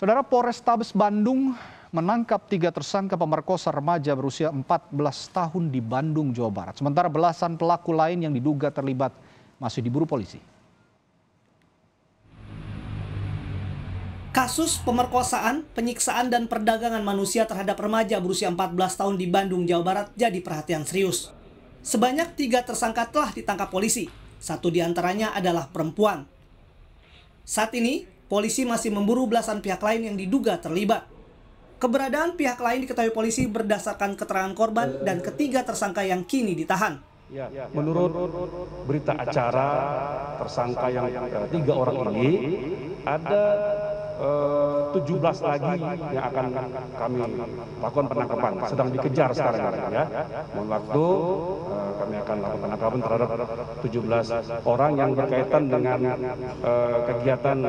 Saudara, Polrestabes Bandung menangkap 3 tersangka pemerkosa remaja berusia 14 tahun di Bandung, Jawa Barat. Sementara belasan pelaku lain yang diduga terlibat masih diburu polisi. Kasus pemerkosaan, penyiksaan, dan perdagangan manusia terhadap remaja berusia 14 tahun di Bandung, Jawa Barat jadi perhatian serius. Sebanyak 3 tersangka telah ditangkap polisi. 1 diantaranya adalah perempuan. Saat ini, polisi masih memburu belasan pihak lain yang diduga terlibat. Keberadaan pihak lain diketahui polisi berdasarkan keterangan korban dan ketiga tersangka yang kini ditahan. Menurut berita acara, tersangka yang 3 orang ini ada 17 lagi yang akan kami lakukan penangkapan. Sedang dikejar sekarang ya. Mohon waktu, kami akan lakukan penangkapan terhadap 17 orang yang berkaitan dengan kegiatan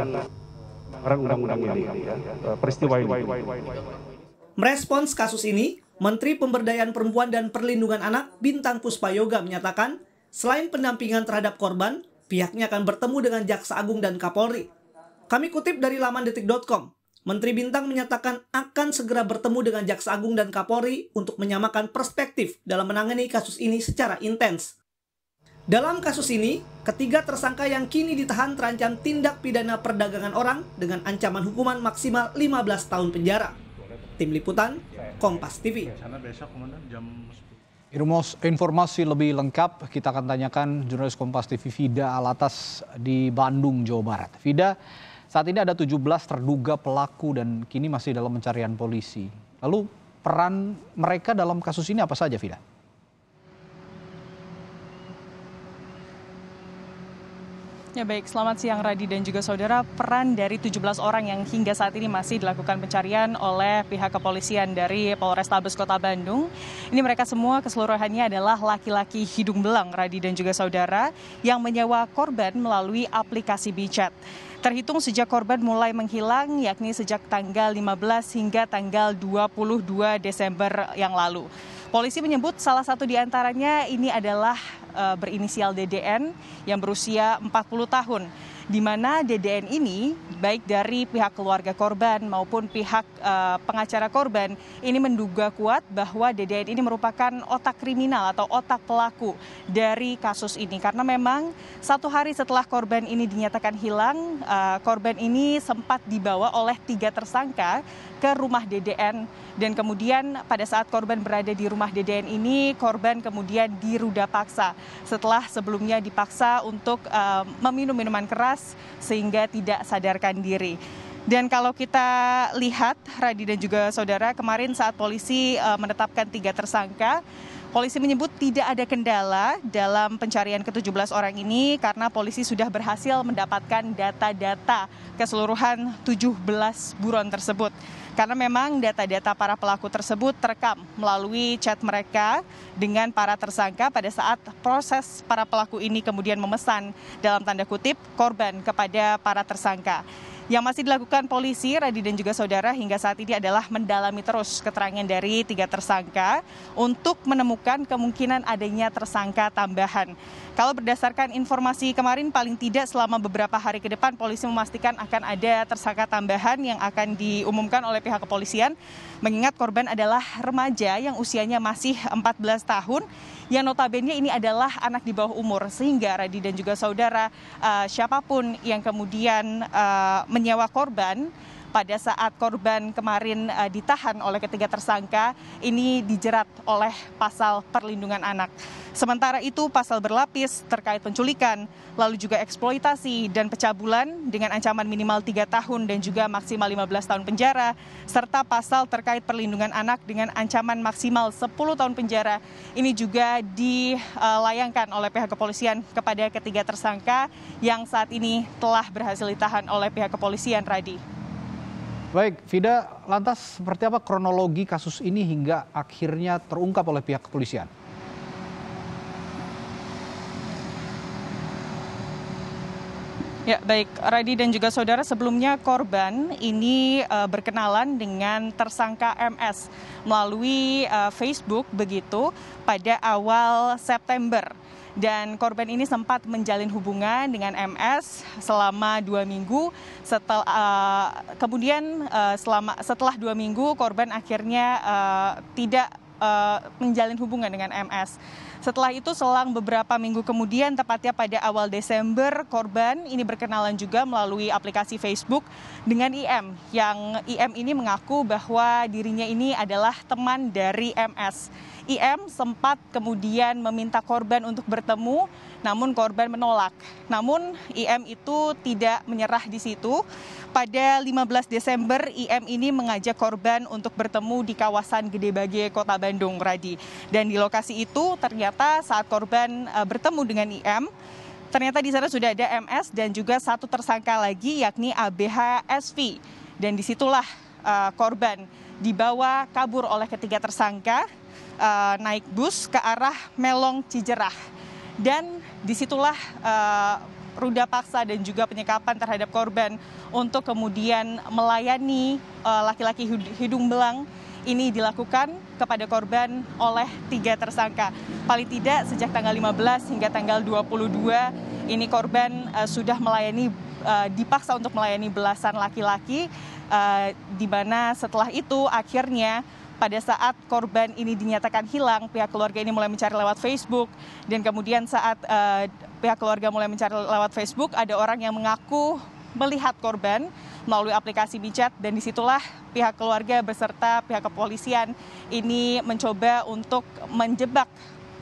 undang-undang ini, peristiwa ini. Merespons kasus ini, Menteri Pemberdayaan Perempuan dan Perlindungan Anak Bintang Puspayoga menyatakan, selain pendampingan terhadap korban, pihaknya akan bertemu dengan Jaksa Agung dan Kapolri. Kami kutip dari laman detik.com, Menteri Bintang menyatakan akan segera bertemu dengan Jaksa Agung dan Kapolri untuk menyamakan perspektif dalam menangani kasus ini secara intens. Dalam kasus ini, ketiga tersangka yang kini ditahan terancam tindak pidana perdagangan orang dengan ancaman hukuman maksimal 15 tahun penjara. Tim Liputan, Kompas TV. Informasi lebih lengkap kita akan tanyakan jurnalis Kompas TV Fida Alatas di Bandung, Jawa Barat. Fida, saat ini ada 17 terduga pelaku dan kini masih dalam pencarian polisi. Lalu peran mereka dalam kasus ini apa saja, Fida? Ya baik, selamat siang Radi dan juga saudara. Peran dari 17 orang yang hingga saat ini masih dilakukan pencarian oleh pihak kepolisian dari Polrestabes Kota Bandung. Ini mereka semua keseluruhannya adalah laki-laki hidung belang, Radi dan juga saudara, yang menyewa korban melalui aplikasi WeChat. Terhitung sejak korban mulai menghilang, yakni sejak tanggal 15 hingga tanggal 22 Desember yang lalu. Polisi menyebut salah satu diantaranya ini adalah berinisial DDN yang berusia 40 tahun. Di mana DDN ini baik dari pihak keluarga korban maupun pihak pengacara korban ini menduga kuat bahwa DDN ini merupakan otak kriminal atau otak pelaku dari kasus ini. Karena memang 1 hari setelah korban ini dinyatakan hilang, korban ini sempat dibawa oleh 3 tersangka ke rumah DDN. Dan kemudian pada saat korban berada di rumah DDN ini, korban kemudian diruda paksa setelah sebelumnya dipaksa untuk meminum minuman keras sehingga tidak sadarkan diri. Dan kalau kita lihat, Radi dan juga saudara, kemarin saat polisi menetapkan 3 tersangka, polisi menyebut tidak ada kendala dalam pencarian ke-17 orang ini karena polisi sudah berhasil mendapatkan data-data keseluruhan 17 buron tersebut. Karena memang data-data para pelaku tersebut terekam melalui chat mereka dengan para tersangka pada saat proses para pelaku ini kemudian memesan dalam tanda kutip korban kepada para tersangka. Yang masih dilakukan polisi, Radi dan juga saudara, hingga saat ini adalah mendalami terus keterangan dari 3 tersangka untuk menemukan kemungkinan adanya tersangka tambahan. Kalau berdasarkan informasi kemarin, paling tidak selama beberapa hari ke depan polisi memastikan akan ada tersangka tambahan yang akan diumumkan oleh pihak kepolisian. Mengingat korban adalah remaja yang usianya masih 14 tahun, yang notabene ini adalah anak di bawah umur. Sehingga Radi dan juga saudara, siapapun yang kemudian menyewa korban pada saat korban kemarin ditahan oleh ketiga tersangka ini dijerat oleh pasal perlindungan anak. Sementara itu pasal berlapis terkait penculikan, lalu juga eksploitasi dan pencabulan dengan ancaman minimal 3 tahun dan juga maksimal 15 tahun penjara, serta pasal terkait perlindungan anak dengan ancaman maksimal 10 tahun penjara. Ini juga dilayangkan oleh pihak kepolisian kepada ketiga tersangka yang saat ini telah berhasil ditahan oleh pihak kepolisian, Radi. Baik, Fida, lantas seperti apa kronologi kasus ini hingga akhirnya terungkap oleh pihak kepolisian? Ya, baik, Radi dan juga saudara, sebelumnya korban ini berkenalan dengan tersangka MS melalui Facebook begitu pada awal September. Dan korban ini sempat menjalin hubungan dengan MS selama 2 minggu. Kemudian setelah 2 minggu korban akhirnya tidak menjalin hubungan dengan MS. Setelah itu selang beberapa minggu kemudian, tepatnya pada awal Desember, korban ini berkenalan juga melalui aplikasi Facebook dengan IM. Yang IM ini mengaku bahwa dirinya ini adalah teman dari MS. IM sempat kemudian meminta korban untuk bertemu, namun korban menolak. Namun IM itu tidak menyerah di situ. Pada 15 Desember, IM ini mengajak korban untuk bertemu di kawasan Gede Bage, Kota Bandung, Radi. Dan di lokasi itu ternyata saat korban bertemu dengan IM, ternyata di sana sudah ada MS dan juga satu tersangka lagi yakni ABH-SV. Dan disitulah korban dibawa kabur oleh ketiga tersangka naik bus ke arah Melong Cijerah. Dan disitulah ruda paksa dan juga penyekapan terhadap korban untuk kemudian melayani laki-laki hidung belang ini dilakukan kepada korban oleh 3 tersangka. Paling tidak sejak tanggal 15 hingga tanggal 22 ini korban sudah dipaksa untuk melayani belasan laki-laki, di mana setelah itu akhirnya pada saat korban ini dinyatakan hilang, pihak keluarga ini mulai mencari lewat Facebook. Dan kemudian saat pihak keluarga mulai mencari lewat Facebook, ada orang yang mengaku melihat korban melalui aplikasi WeChat. Dan disitulah pihak keluarga beserta pihak kepolisian ini mencoba untuk menjebak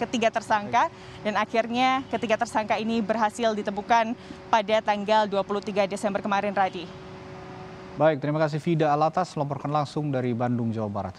ketiga tersangka. Dan akhirnya ketiga tersangka ini berhasil ditemukan pada tanggal 23 Desember kemarin, Radi. Baik, terima kasih Vida Alatas melaporkan langsung dari Bandung, Jawa Barat.